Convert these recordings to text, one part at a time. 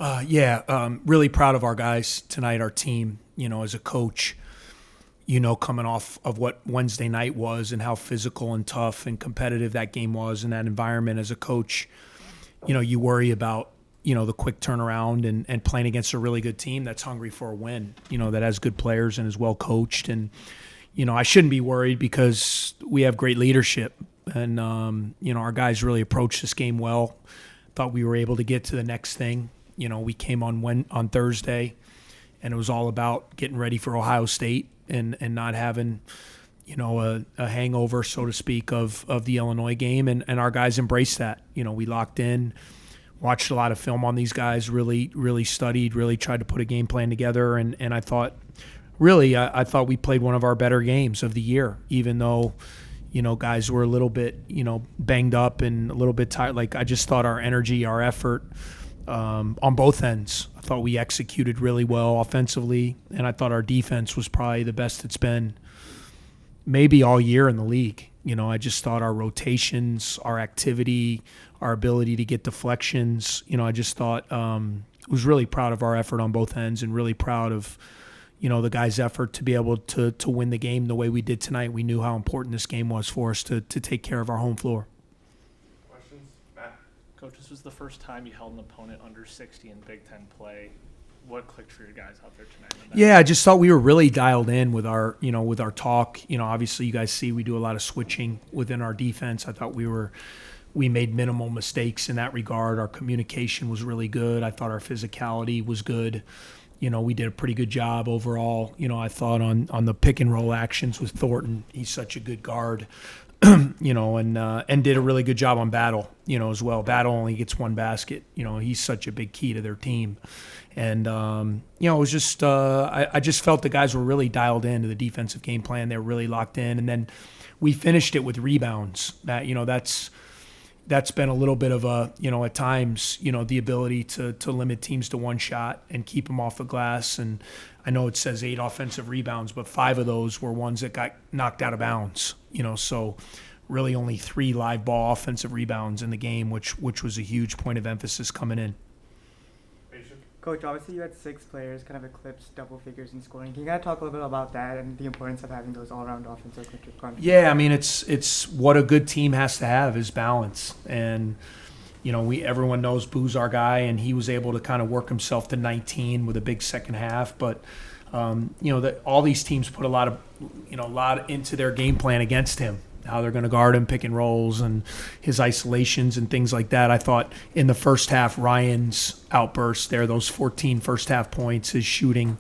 Really proud of our guys tonight, our team, as a coach, coming off of what Wednesday night was and how physical and tough and competitive that game was in that environment. As a coach, you worry about, the quick turnaround and playing against a really good team that's hungry for a win, that has good players and is well coached. And, I shouldn't be worried because we have great leadership. And, our guys really approached this game well. Thought we were able to get to the next thing. We came on Thursday, and it was all about getting ready for Ohio State and not having, a hangover, so to speak, of the Illinois game. And our guys embraced that. We locked in, watched a lot of film on these guys, really, really studied, really tried to put a game plan together. And I thought, I thought we played one of our better games of the year, even though, guys were a little bit, banged up and a little bit tired. Like, I just thought our energy, our effort, on both ends. I thought we executed really well offensively, and I thought our defense was probably the best it's been maybe all year in the league. I just thought our rotations, our activity, our ability to get deflections, I just thought was really proud of our effort on both ends and really proud of, the guys' effort to be able to win the game the way we did tonight. We knew how important this game was for us to take care of our home floor. Coach, this was the first time you held an opponent under 60 in Big Ten play. What clicked for your guys out there tonight? Yeah, I just thought we were really dialed in with our talk. Obviously you guys see we do a lot of switching within our defense. I thought we made minimal mistakes in that regard. Our communication was really good. I thought our physicality was good. We did a pretty good job overall. I thought on the pick and roll actions with Thornton. He's such a good guard. And did a really good job on Battle, as well. Battle only gets one basket. He's such a big key to their team. And, it was just I just felt the guys were really dialed into the defensive game plan. They were really locked in. And then we finished it with rebounds. That's been a little bit of a, at times, the ability to limit teams to one shot and keep them off the glass. And I know it says 8 offensive rebounds, but 5 of those were ones that got knocked out of bounds, so really only 3 live ball offensive rebounds in the game, which was a huge point of emphasis coming in. Coach, obviously you had 6 players kind of eclipse double figures in scoring. Can you kind of talk a little bit about that and the importance of having those all-around offensive contributions? Yeah, I mean, it's what a good team has to have is balance. And, everyone knows Boo's our guy, and he was able to kind of work himself to 19 with a big second half. But, all these teams put a lot into their game plan against him, how they're going to guard him, pick and rolls, and his isolations and things like that. I thought in the first half, Ryan's outburst there, those 14 first half points, his shooting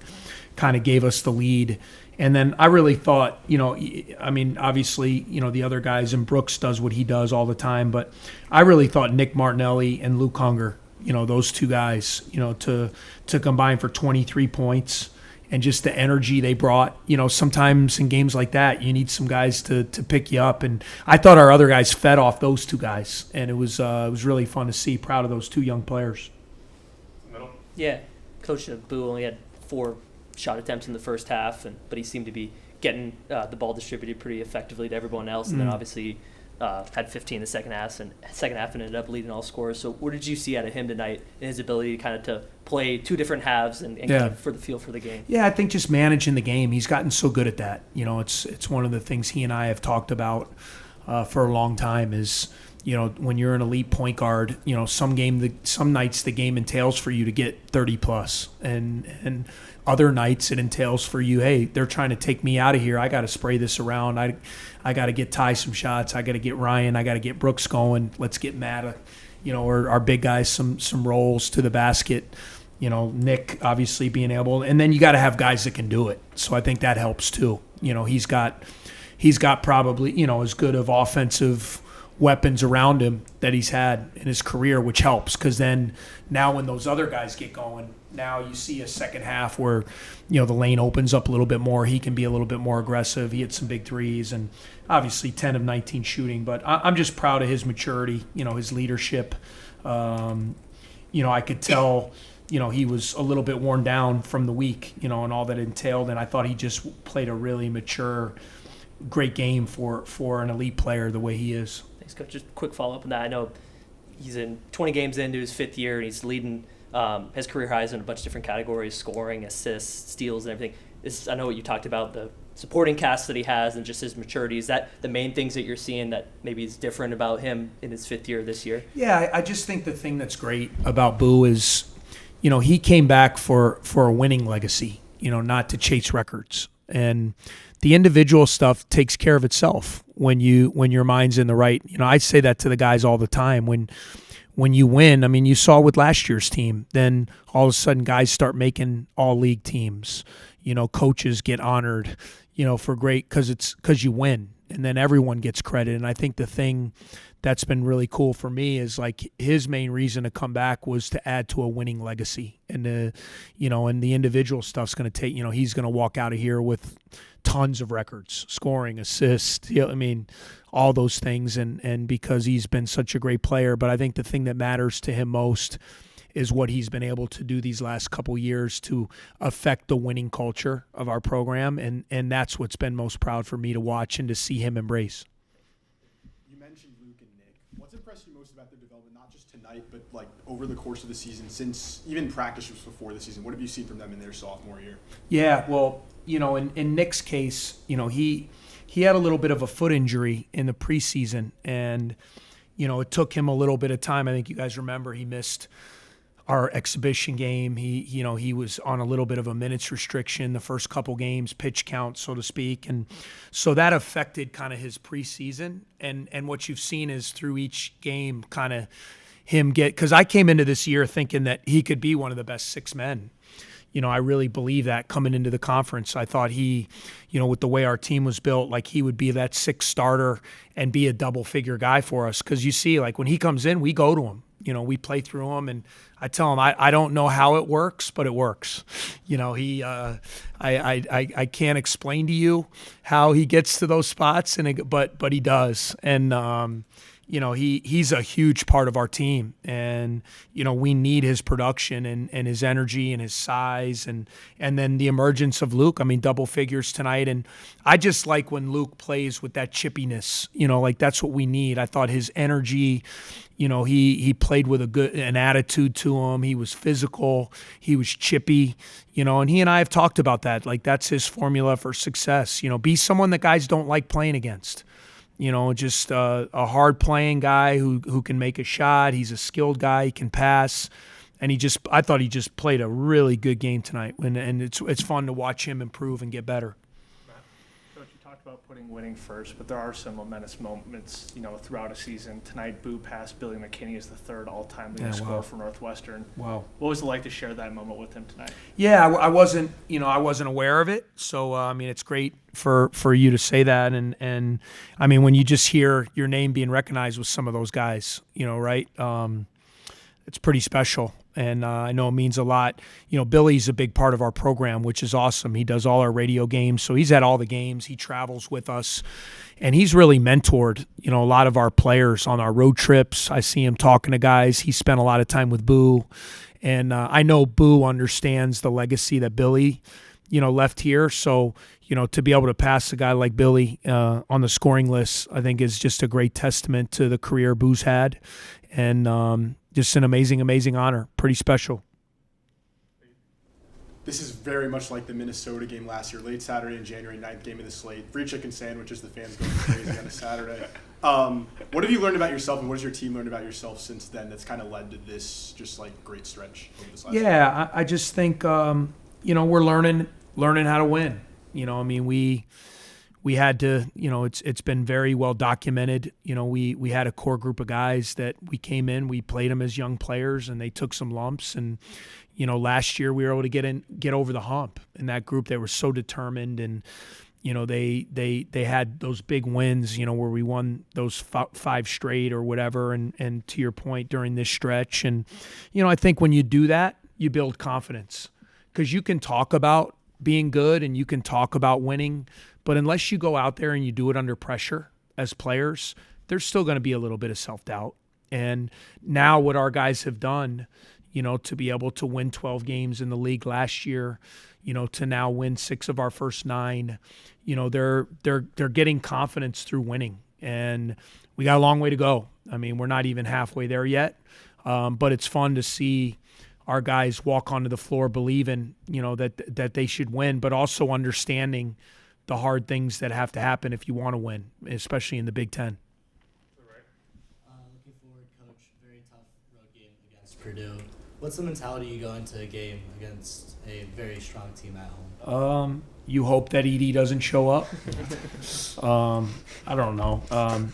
kind of gave us the lead. And then I really thought, obviously, the other guys, and Brooks does what he does all the time, but I really thought Nick Martinelli and Luke Hunger, those 2 guys, to combine for 23 points. And just the energy they brought, sometimes in games like that, you need some guys to pick you up. And I thought our other guys fed off those 2 guys, and it was really fun to see. Proud of those 2 young players. Yeah, Coach Boo only had 4 shot attempts in the first half, but he seemed to be getting the ball distributed pretty effectively to everyone else. And then obviously had 15 in the second half and ended up leading all scorers. So what did you see out of him tonight in his ability to play 2 different halves and kind of for the feel for the game? Yeah, I think just managing the game. He's gotten so good at that. It's one of the things he and I have talked about for a long time is, when you're an elite point guard, some nights the game entails for you to get 30 plus, and other nights it entails for you, hey, they're trying to take me out of here. I got to spray this around. I got to get Ty some shots. I got to get Ryan. I got to get Brooks going. Let's get Matta, or our big guys some rolls to the basket. Nick obviously being able, and then you got to have guys that can do it. So I think that helps too. He's got probably as good of offensive weapons around him that he's had in his career, which helps because then now when those other guys get going, now you see a second half where the lane opens up a little bit more. He can be a little bit more aggressive. He hit some big threes and obviously 10 of 19 shooting. But I'm just proud of his maturity, his leadership. I could tell he was a little bit worn down from the week, and all that entailed. And I thought he just played a really mature, great game for an elite player the way he is. Thanks, Coach. Just a quick follow-up on that. I know he's in 20 games into his 5th year, and he's leading has career highs in a bunch of different categories: scoring, assists, steals, and everything. I know what you talked about, the supporting cast that he has and just his maturity. Is that the main things that you're seeing that maybe is different about him in his 5th year this year? Yeah, I just think the thing that's great about Boo is, he came back for a winning legacy, not to chase records. And the individual stuff takes care of itself when your mind's in the right. I say that to the guys all the time. When you win, I mean, you saw with last year's team, then all of a sudden guys start making all-league teams. Coaches get honored, for great because you win, and then everyone gets credit. And I think the thing that's been really cool for me is like his main reason to come back was to add to a winning legacy. And and the individual stuff's going to take, he's going to walk out of here with tons of records, scoring, assists, all those things. And because he's been such a great player, but I think the thing that matters to him most is what he's been able to do these last couple years to affect the winning culture of our program. And that's what's been most proud for me to watch and to see him embrace. You mentioned Luke and Nick. What's impressed you most about their development, not just tonight, but like over the course of the season, since even practice was before the season? What have you seen from them in their sophomore year? Yeah, well, in Nick's case, he had a little bit of a foot injury in the preseason, and, it took him a little bit of time. I think you guys remember he missed our exhibition game. He was on a little bit of a minutes restriction the first couple games, pitch count, so to speak. And so that affected kind of his preseason. And what you've seen is through each game kind of him because I came into this year thinking that he could be one of the best 6 men. I really believe that coming into the conference. I thought he, with the way our team was built, like he would be that 6th starter and be a double-figure guy for us. Because you see, like when he comes in, we go to him. We play through him, and I tell him I don't know how it works, but it works. I can't explain to you how he gets to those spots, but he does. And he's a huge part of our team, and we need his production and his energy and his size, and then the emergence of Luke. I mean, double figures tonight, and I just like when Luke plays with that chippiness. Like that's what we need. I thought his energy. He played with an attitude to him. He was physical. He was chippy. And he and I have talked about that. Like that's his formula for success. Be someone that guys don't like playing against. Just a hard-playing guy who can make a shot. He's a skilled guy. He can pass. And I thought he just played a really good game tonight. And it's fun to watch him improve and get better. Coach, you talked about putting winning first, but there are some momentous moments, throughout a season. Tonight, Boo passed Billy McKinney as the 3rd all-time leading scorer for Northwestern. Wow. What was it like to share that moment with him tonight? Yeah, I wasn't aware of it. So, it's great for you to say that. And I mean, when you just hear your name being recognized with some of those guys, right? It's pretty special. And I know it means a lot. Billy's a big part of our program, which is awesome. He does all our radio games. So he's at all the games. He travels with us. And he's really mentored, a lot of our players on our road trips. I see him talking to guys. He spent a lot of time with Boo. And I know Boo understands the legacy that Billy, left here. So, to be able to pass a guy like Billy on the scoring list, I think is just a great testament to the career Boo's had. And just an amazing, amazing honor. Pretty special. This is very much like the Minnesota game last year, late Saturday and January 9th game of the slate. Free chicken sandwiches, the fans going crazy on a Saturday. What have you learned about yourself, and what has your team learned about yourself since then that's kind of led to this just like great stretch over this last year? I just think, we're learning how to win. We had to, it's been very well documented. We had a core group of guys that we came in, we played them as young players, and they took some lumps. And, last year we were able to get over the hump in that group. They were so determined, and, they had those big wins, where we won those 5 straight or whatever. And to your point, during this stretch. And, I think when you do that, you build confidence, because you can talk about being good and you can talk about winning, but unless you go out there and you do it under pressure as players, there's still going to be a little bit of self-doubt. And now what our guys have done, to be able to win 12 games in the league last year, to now win 6 of our first 9, they're getting confidence through winning. And we got a long way to go. I mean, we're not even halfway there yet, but it's fun to see our guys walk onto the floor believing, that they should win, but also understanding the hard things that have to happen if you want to win, especially in the Big Ten. Looking forward, Coach. Very tough road game against Purdue. What's the mentality you go into a game against a very strong team at home? You hope that ED doesn't show up. I don't know.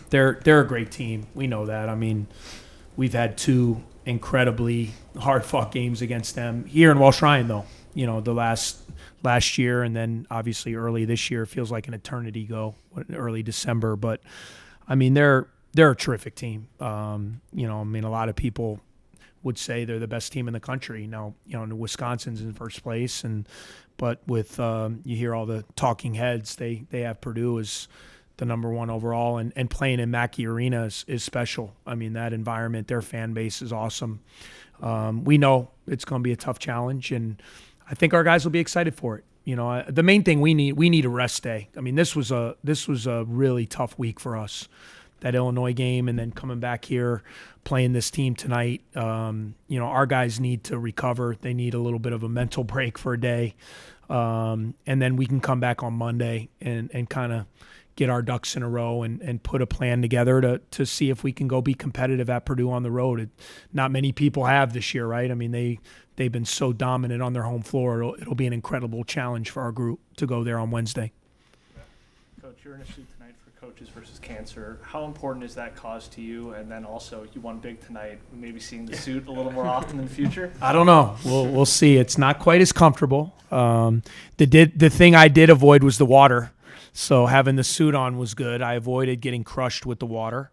They're a great team. We know that. I mean, we've had 2 incredibly hard-fought games against them here in Welsh-Ryan, though. The last year, and then obviously early this year. It feels like an eternity ago, early December. But I mean, they're a terrific team. I mean, a lot of people would say they're the best team in the country. Now, Wisconsin's in first place, but with you hear all the talking heads, they have Purdue as the number 1 overall, and playing in Mackey Arena is special. I mean, that environment, their fan base is awesome. We know it's going to be a tough challenge, and I think our guys will be excited for it. The main thing we need a rest day. I mean, this was a really tough week for us, that Illinois game, and then coming back here, playing this team tonight. Our guys need to recover. They need a little bit of a mental break for a day, and then we can come back on Monday and kind of get our ducks in a row and put a plan together to see if we can go be competitive at Purdue on the road. Not many people have this year, right? I mean, they've been so dominant on their home floor. It'll be an incredible challenge for our group to go there on Wednesday. Coach, you're in a suit tonight for Coaches versus Cancer. How important is that cause to you? And then also, you won big tonight. Maybe seeing the suit a little more often in the future? I don't know. We'll see. It's not quite as comfortable. The thing I did avoid was the water. So having the suit on was good. I avoided getting crushed with the water.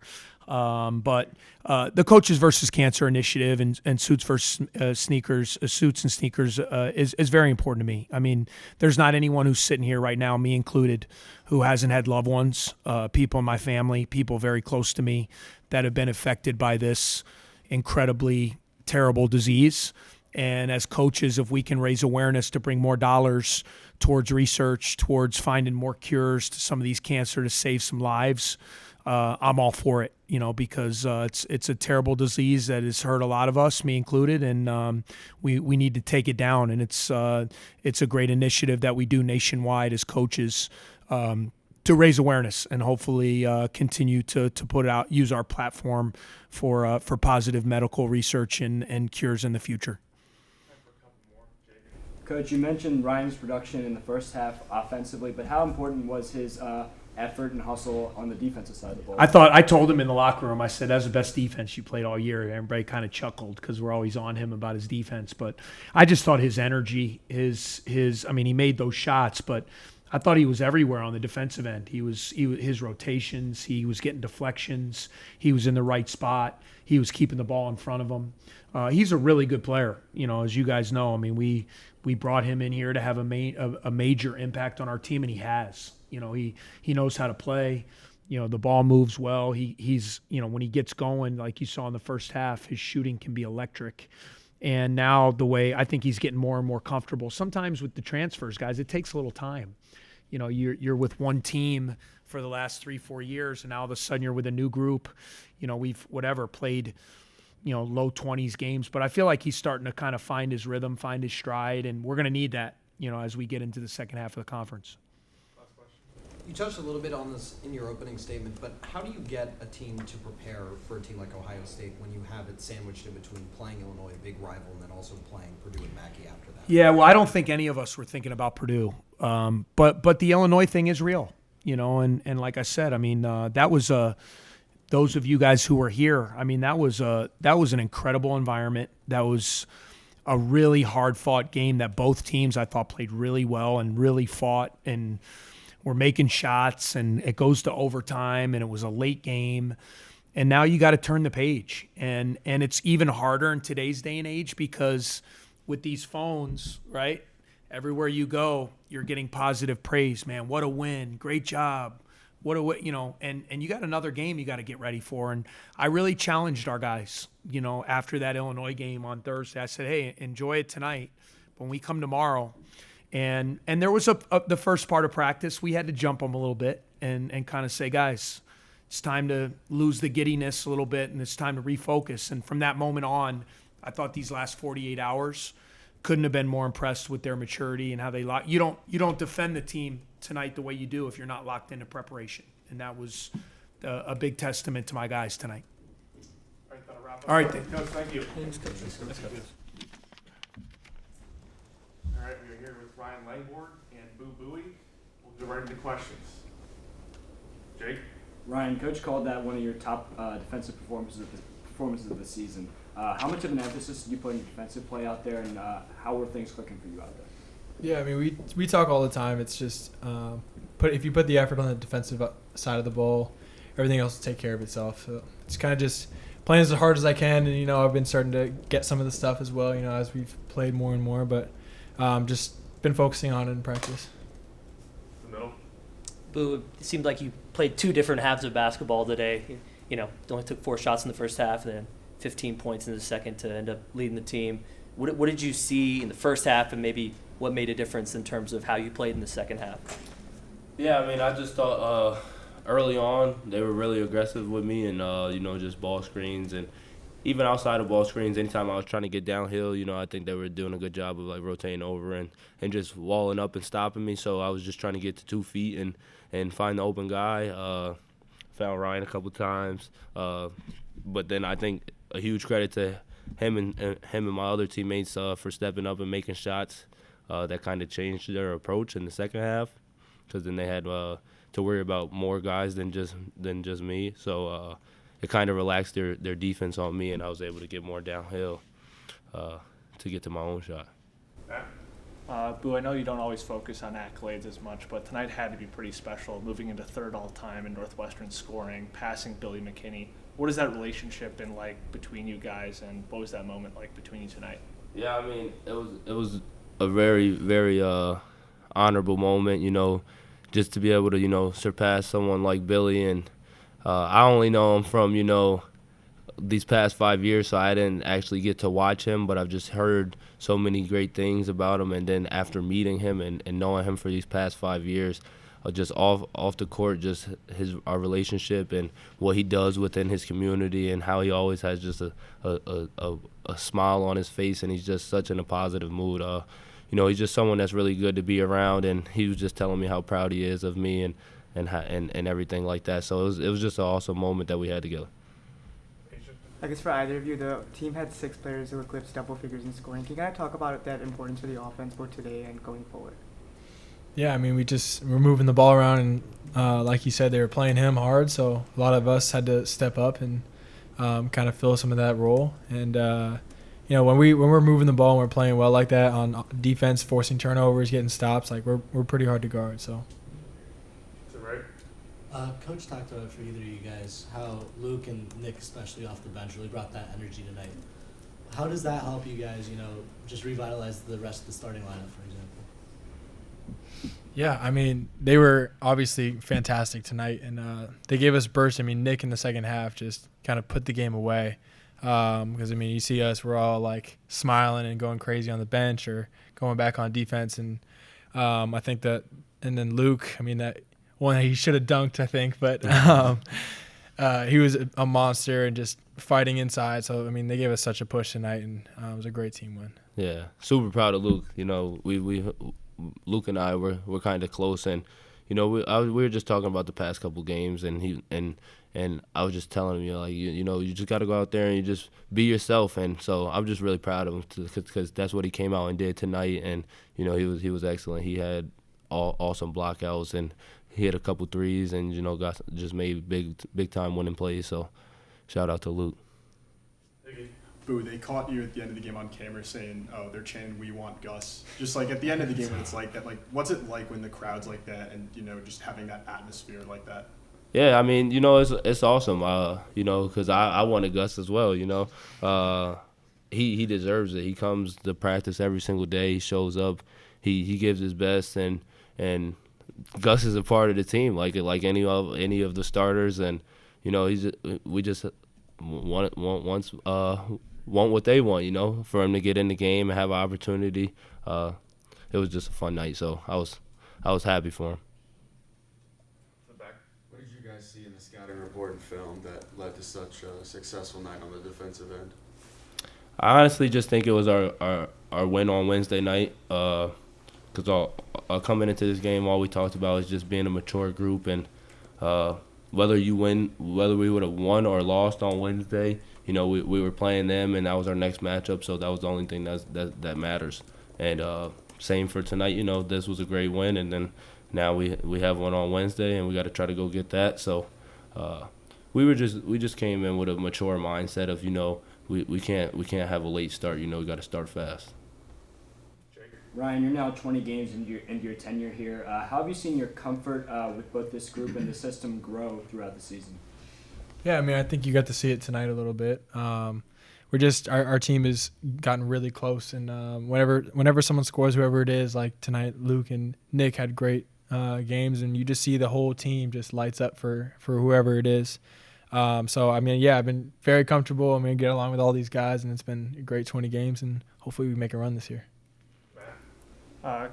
But the Coaches versus Cancer initiative and suits versus sneakers, suits and sneakers is very important to me. I mean, there's not anyone who's sitting here right now, me included, who hasn't had loved ones, people in my family, people very close to me that have been affected by this incredibly terrible disease. And as coaches, if we can raise awareness to bring more dollars towards research, towards finding more cures to some of these cancer to save some lives, I'm all for it, because it's a terrible disease that has hurt a lot of us, me included, and we need to take it down. And it's a great initiative that we do nationwide as coaches to raise awareness and hopefully continue to put out, use our platform for positive medical research and cures in the future. Coach, you mentioned Ryan's production in the first half offensively, but how important was his effort and hustle on the defensive side of the ball? I told him in the locker room, I said, that's the best defense you played all year. Everybody kind of chuckled because we're always on him about his defense. But I just thought his energy, I mean, he made those shots, but I thought he was everywhere on the defensive end. His rotations, he was getting deflections, he was in the right spot, he was keeping the ball in front of him. He's a really good player, as you guys know. I mean, we brought him in here to have a major impact on our team, and he has. He knows how to play. The ball moves well. He's when he gets going, like you saw in the first half, his shooting can be electric. And now the way I think he's getting more and more comfortable. Sometimes with the transfers, guys, it takes a little time. You're with one team for the last 3-4 years, and now all of a sudden you're with a new group. We've played low 20s games, but I feel like he's starting to kind of find his rhythm, find his stride, and we're going to need that, as we get into the second half of the conference. You touched a little bit on this in your opening statement, but how do you get a team to prepare for a team like Ohio State when you have it sandwiched in between playing Illinois, a big rival, and then also playing Purdue and Mackey after that? Yeah, well, I don't think any of us were thinking about Purdue, but the Illinois thing is real, and like I said, I mean, that was those of you guys who were here, I mean, that was an incredible environment. That was a really hard-fought game that both teams, I thought, played really well and really fought and were making shots, and it goes to overtime, and it was a late game. And now you got to turn the page. And it's even harder in today's day and age because with these phones, right, everywhere you go, you're getting positive praise. Man, what a win. Great job. And you got another game you got to get ready for. And I really challenged our guys, after that Illinois game on Thursday. I said, hey, enjoy it tonight. When we come tomorrow, and there was the first part of practice, we had to jump them a little bit and kind of say, guys, it's time to lose the giddiness a little bit, and it's time to refocus. And from that moment on, I thought these last 48 hours couldn't have been more impressed with their maturity and how they lock. You don't defend the team tonight the way you do if you're not locked into preparation, and that was a big testament to my guys tonight. All right, that'll wrap up. All right, Coach, thank you. Thanks, Coach. All right, we are here with Ryan Langborg and Buie. We'll go right into questions. Jake? Ryan, Coach called that one of your top defensive performances of the season. How much of an emphasis did you put in defensive play out there, and how were things clicking for you out there? Yeah, I mean, we talk all the time. It's just if you put the effort on the defensive side of the ball, everything else will take care of itself. So it's kind of just playing as hard as I can, and I've been starting to get some of the stuff as well. As we've played more and more, but just been focusing on it in practice. The middle. Boo, it seemed like you played 2 different halves of basketball today. Only took 4 shots in the first half, and then 15 points in the second to end up leading the team. What did you see in the first half, and maybe what made a difference in terms of how you played in the second half? Yeah, I mean, I just thought early on they were really aggressive with me, and just ball screens, and even outside of ball screens, anytime I was trying to get downhill, I think they were doing a good job of like rotating over and just walling up and stopping me. So I was just trying to get to 2 feet and find the open guy. Found Ryan a couple times, but then I think a huge credit to him and my other teammates for stepping up and making shots. That kind of changed their approach in the second half, because then they had to worry about more guys than just me. So it kind of relaxed their defense on me, and I was able to get more downhill to get to my own shot. Boo, I know you don't always focus on accolades as much, but tonight had to be pretty special, moving into 3rd all-time in Northwestern scoring, passing Billy McKinney. What has that relationship been like between you guys, and what was that moment like between you tonight? Yeah, I mean, it was a very, very honorable moment, just to be able to, surpass someone like Billy. And I only know him from, these past 5 years, so I didn't actually get to watch him, but I've just heard so many great things about him. And then after meeting him and knowing him for these past 5 years, just off the court, just our relationship and what he does within his community, and how he always has just a smile on his face, and he's just such in a positive mood. He's just someone that's really good to be around, and he was just telling me how proud he is of me and everything like that. So it was just an awesome moment that we had together. I guess for either of you, the team had 6 players who eclipsed double figures in scoring. Can you kind of talk about that importance for the offense both today and going forward? Yeah, I mean, we're moving the ball around, and like you said, they were playing him hard, so a lot of us had to step up and kind of fill some of that role. And when we're moving the ball and we're playing well like that on defense, forcing turnovers, getting stops, like we're pretty hard to guard. So. Is it right? Coach talked about it for either of you guys, how Luke and Nick, especially off the bench, really brought that energy tonight. How does that help you guys, just revitalize the rest of the starting lineup, for example? Yeah, I mean, they were obviously fantastic tonight, and they gave us bursts. I mean, Nick in the second half just kind of put the game away, because, I mean, you see us, we're all, like, smiling and going crazy on the bench or going back on defense, and I think that – and then Luke, I mean, that one he should have dunked, I think, but he was a monster and just fighting inside. So, I mean, they gave us such a push tonight, and it was a great team win. Yeah, super proud of Luke. Luke and I were kind of close, and we were just talking about the past couple games, and I was just telling him, you just got to go out there and you just be yourself. And so I'm just really proud of him because that's what he came out and did tonight, and he was excellent. He had awesome blockouts, and he hit a couple threes, and just made big time winning plays. So shout out to Luke. Boo, they caught you at the end of the game on camera saying, "Oh, they're chanting, 'We want Gus.'" Just like at the end of the game when it's like that, like what's it like when the crowd's like that and just having that atmosphere like that? Yeah, I mean, it's awesome. Because I wanted Gus as well. He deserves it. He comes to practice every single day. He shows up. He gives his best, and Gus is a part of the team, like any of the starters, and we just want what they want, for him to get in the game and have an opportunity. It was just a fun night, so I was happy for him. What did you guys see in the scouting report and film that led to such a successful night on the defensive end? I honestly just think it was our win on Wednesday night. Because coming into this game, all we talked about is just being a mature group, and whether we would have won or lost on Wednesday, you know, we were playing them, and that was our next matchup, so that was the only thing that matters. And same for tonight, you know, this was a great win, and then now we have one on Wednesday, and we got to try to go get that. So we just came in with a mature mindset of, you know, we can't have a late start. You know, we got to start fast. Ryan, you're now 20 games into your tenure here. How have you seen your comfort with both this group and the system grow throughout the season? Yeah, I mean, I think you got to see it tonight a little bit. We're just our team has gotten really close, and whenever someone scores, whoever it is, like tonight, Luke and Nick had great games, and you just see the whole team just lights up for whoever it is. So I mean, yeah, I've been very comfortable. I'm gonna get along with all these guys, and it's been a great 20 games, and hopefully we make a run this year.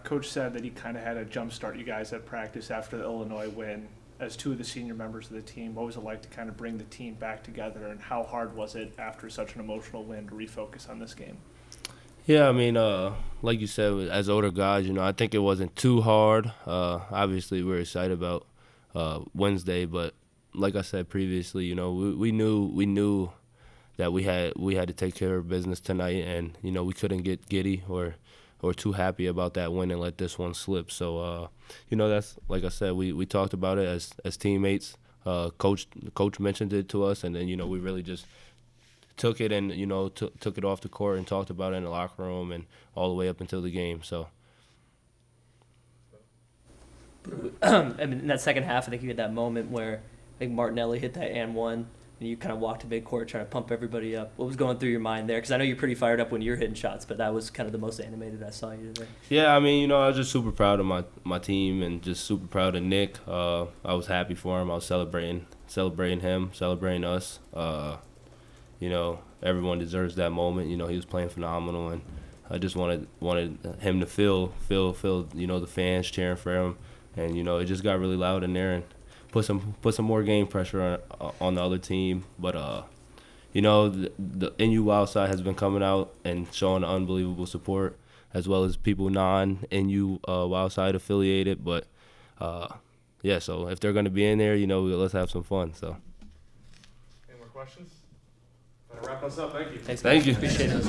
Coach said that he kind of had to jumpstart you guys at practice after the Illinois win. As two of the senior members of the team, what was it like to kind of bring the team back together, and how hard was it after such an emotional win to refocus on this game? Yeah, I mean, like you said, as older guys, you know, I think it wasn't too hard. Obviously, we were excited about Wednesday, but like I said previously, you know, we knew that we had to take care of business tonight, and you know, we couldn't get giddy or too happy about that win and let this one slip. So, you know, that's, like I said, we talked about it as teammates. Coach mentioned it to us, and then, you know, we really just took it and, you know, took it off the court and talked about it in the locker room and all the way up until the game. So. I mean, in that second half, I think you had that moment where I think Martinelli hit that and one, and you kind of walked to midcourt trying to pump everybody up. What was going through your mind there? Because I know you're pretty fired up when you're hitting shots, but that was kind of the most animated I saw you today. Yeah, I mean, you know, I was just super proud of my team and just super proud of Nick. I was happy for him. I was celebrating him, celebrating us. You know, everyone deserves that moment. You know, he was playing phenomenal, and I just wanted him to feel, you know, the fans cheering for him, and you know, it just got really loud in there and put some more game pressure on the other team. But you know, the NU Wild side has been coming out and showing unbelievable support, as well as people non-NU Wild side affiliated. But yeah, so if they're going to be in there, you know, let's have some fun. So. Any more questions? That'll wrap us up. Thank you. Thanks, Thank you. Appreciate it.